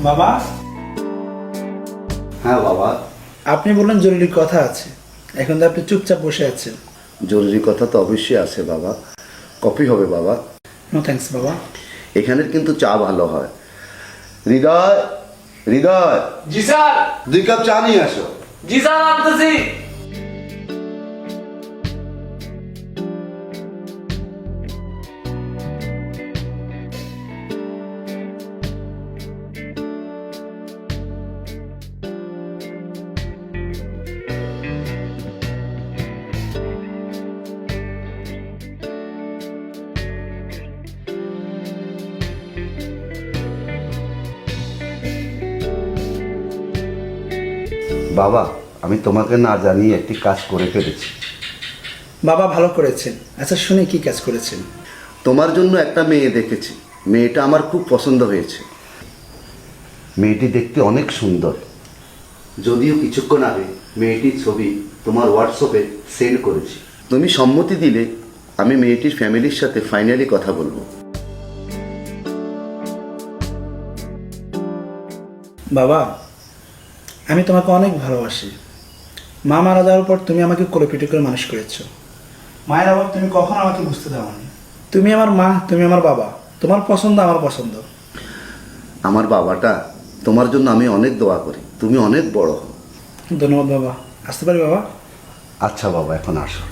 বাবা। হ্যাঁ বাবা। আপনি বললেন জরুরি কথা আছে, এখন তো আপনি চুপচাপ বসে আছেন। জরুরি কথা তো অবশ্যই আছে বাবা। কফি হবে বাবা? নো থ্যাঙ্কস বাবা। এখানের কিন্তু চা ভালো হয়। হৃদয়, হৃদয়। জি স্যার। 2 কাপ চা নিয়ে আসো। জি স্যার, আনতেছি। বাবা, আমি তোমাকে না জানিয়ে একটি কাজ করে ফেলেছি। বাবা ভালো করেছেন। আচ্ছা শুনে কি কাজ করেছেন? তোমার জন্য একটা মেয়ে দেখেছি। মেয়েটা আমার খুব পছন্দ হয়েছে। মেয়েটি দেখতে অনেক সুন্দর। যদিও কিছুক্ষণ আগে মেয়েটির ছবি তোমার হোয়াটসঅ্যাপে সেন্ড করেছি। তুমি সম্মতি দিলে আমি মেয়েটির ফ্যামিলির সাথে ফাইনালি কথা বলবো। বাবা, আমি তোমাকে অনেক ভালোবাসি। মা মারা যাওয়ার পর তুমি আমাকে কোলে পিঠে করে মানুষ করেছো। মায়ের অভাব তুমি কখনো আমাকে বুঝতে দাওনি। তুমি আমার মা, তুমি আমার বাবা। তোমার পছন্দ আমার পছন্দ। আমার বাবাটা তোমার জন্য আমি অনেক দোয়া করি। তুমি অনেক বড় হও। ধন্যবাদ বাবা। আসতে পারি বাবা? আচ্ছা বাবা, এখন আসো।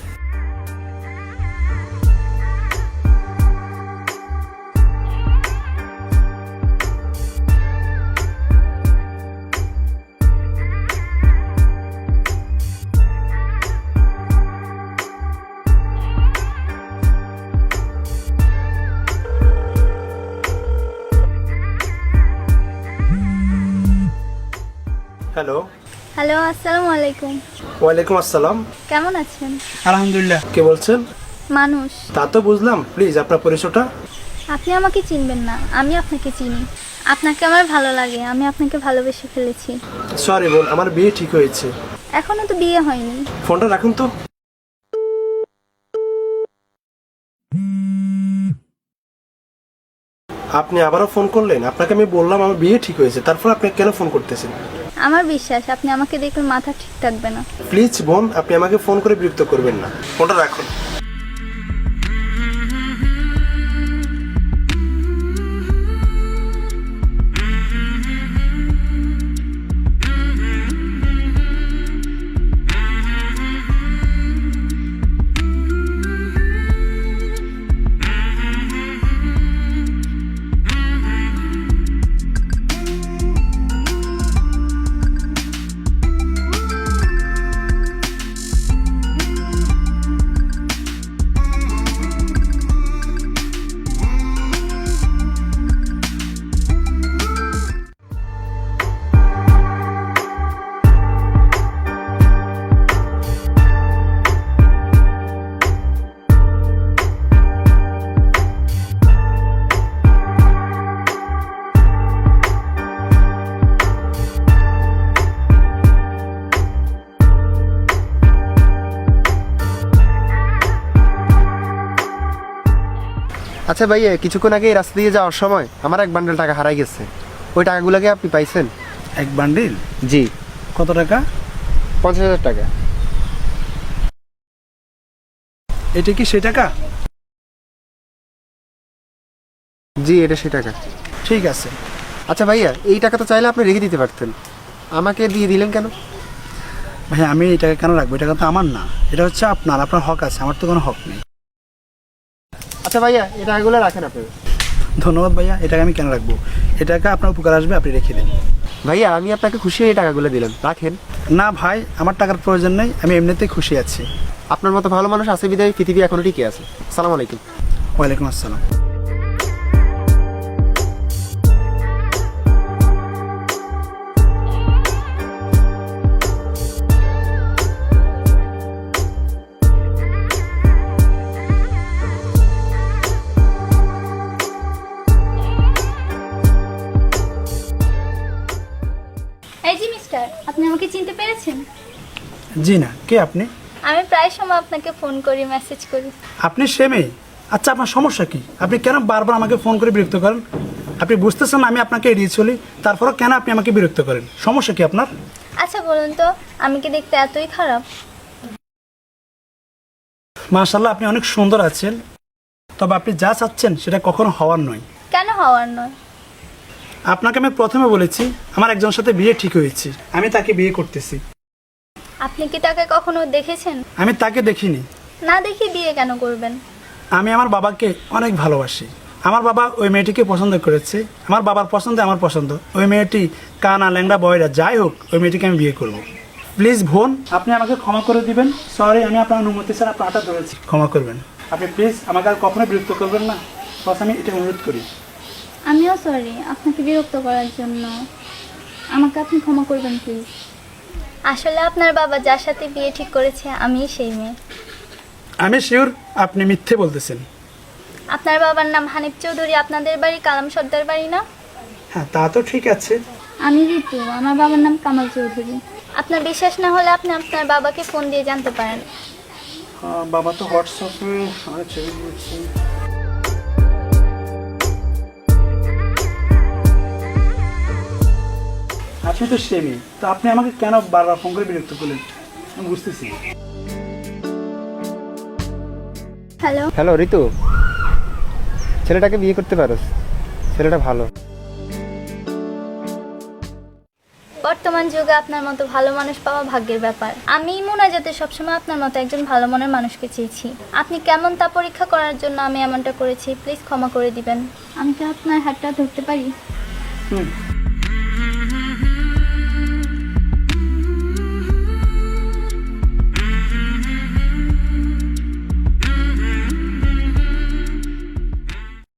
হ্যালো। হ্যালো, আসসালামু আলাইকুম। ওয়ালাইকুম আসসালাম। কেমন আছেন? আলহামদুলিল্লাহ। কে বলছেন? মানুষ। তা তো বুঝলাম, প্লিজ আপনার পরিচয়টা। আপনি আমাকে চিনবেন না, আমি আপনাকে চিনি। আপনাকে আমার ভালো লাগে, আমি আপনাকে ভালোবেসে ফেলেছি। সরি বোন, আমার বিয়ে ঠিক হয়েছে। এখনো তো বিয়ে হয়নি। ফোনটা রাখুন তো। আপনি আবারও ফোন করলেন? আপনাকে আমি বললাম আমার বিয়ে ঠিক হয়েছে, তারপর আপনি কেন ফোন করতেছেন? আমার বিশ্বাস আপনি আমাকে দেখলে মাথা ঠিক থাকবে না। প্লিজ বোন, আপনি আমাকে ফোন করে বিরক্ত করবেন না। ফোনটা রাখুন। আচ্ছা ভাইয়া, কিছুক্ষণ আগে এই রাস্তা দিয়ে যাওয়ার সময় আমার 1 বান্ডেল টাকা হারাই গেছে। ওই টাকাগুলোকে আপনি পাইছেন? এক বান্ডিল? জি। কত টাকা? 50,000 টাকা। এটা কি সেই টাকা? জি, এটা সেই টাকা। ঠিক আছে। আচ্ছা ভাইয়া, এই টাকা তো চাইলে আপনি রেখে দিতে পারতেন, আমাকে দিয়ে দিলেন কেন? ভাই আমি এই টাকা কেন রাখবো? এই টাকা তো আমার না, এটা হচ্ছে আপনার। আপনার হক আছে, আমার তো কোনো হক নেই। আচ্ছা ভাইয়া, এই টাকাগুলো রাখেন আপনি। ধন্যবাদ ভাইয়া। এটা আমি কেন রাখবো? এটা আপনার উপকার আসবে, আপনি রেখে দিন। ভাইয়া, আমি আপনাকে খুশি হয়ে এই টাকাগুলো দিলাম, রাখেন। না ভাই, আমার টাকার প্রয়োজন নেই, আমি এমনিতেই খুশি আছি। আপনার মতো ভালো মানুষ আছে বিদায় পৃথিবী এখনো টিকে আছে। আসসালামু আলাইকুম। ওয়ালাইকুম আসসালাম। এই জি মিস্টার, আপনি আমাকে চিনতে পেরেছেন? জি না, কে আপনি? আমি প্রায় সময় আপনাকে ফোন করি, মেসেজ করি। আপনি সে মেয়ে? আচ্ছা আপনার সমস্যা কি? আপনি কেন বারবার আমাকে ফোন করে বিরক্ত করেন? আপনি বুঝতেছেন না আমি আপনাকে এড়িয়ে চলি, তারপরও কেন আপনি আমাকে বিরক্ত করেন? সমস্যা কি আপনার? আচ্ছা বলুন তো, আমি কি দেখতে এতই খারাপ? মাশাআল্লাহ, আপনি অনেক সুন্দর আছেন, তবে আপনি যা চাচ্ছেন সেটা কখনো হওয়ার নয়। কেন হওয়ার নয়? আপনাকে আমি প্রথমে বলেছি আমার একজনের সাথে বিয়ে ঠিক হয়েছে, আমি তাকে বিয়ে করতেছি। আপনি কি তাকে কখনো দেখেছেন? আমি তাকে দেখিনি। না দেখে বিয়ে কেন করবেন? আমি আমার বাবাকে অনেক ভালোবাসি। আমার বাবা ওই মেয়েটিকে পছন্দ করেছে। আমার বাবার পছন্দে আমার পছন্দ। ওই মেয়েটি কানা ল্যাংড়া বয়রা যাই হোক, ওই মেয়েটিকে আমি বিয়ে করব। প্লিজ বোন, আপনি আমাকে ক্ষমা করে দিবেন। সরি, আমি আপনার অনুমতি ছাড়া আপনার হাতটা ধরেছি, ক্ষমা করবেন। আপনি প্লিজ আমাকে আর কখনো বিরক্ত করবেন না, বাস আমি এটা অনুরোধ করি। আমিও সরি আপনাকে বিরক্ত করার জন্য, আমাকে আপনি ক্ষমা করবেন প্লিজ। আসলে আপনার বাবা যার সাথে বিয়ে ঠিক করেছে আমিই সেই মেয়ে। আমি শিওর আপনি মিথ্যে বলতেছেন। আপনার বাবার নাম হানিফ চৌধুরী, আপনাদের বাড়ি কালাম সর্দার বাড়ি না? হ্যাঁ, তা তো ঠিক আছে। আমি ঋতু, আমার বাবার নাম কামাল চৌধুরী। আপনার বিশ্বাস না হলে আপনি আপনার বাবাকে ফোন দিয়ে জানতে পারেন। বাবা তো হোয়াটসঅ্যাপে অনেক ছবি দিয়েছে। আপনি তো সেমি, তো আপনি আমাকে কেন বারবার ফোন করে বিরক্ত করলেন আমি বুঝতেছি। হ্যালো। হ্যালো ঋতু, ছেলেটাকে বিয়ে করতে পারোস, ছেলেটা ভালো। বর্তমান যুগে আপনার মতো ভালো মানুষ পাওয়া ভাগ্যের ব্যাপার। আমি মোনাজাতে সবসময় আপনার মতো একজন ভালো মনের মানুষকে চেয়েছি। আপনি কেমন তা পরীক্ষা করার জন্য আমি এমনটা করেছি, প্লিজ ক্ষমা করে দিবেন। আমি কি আপনার হাতটা ধরতে পারি? হুম।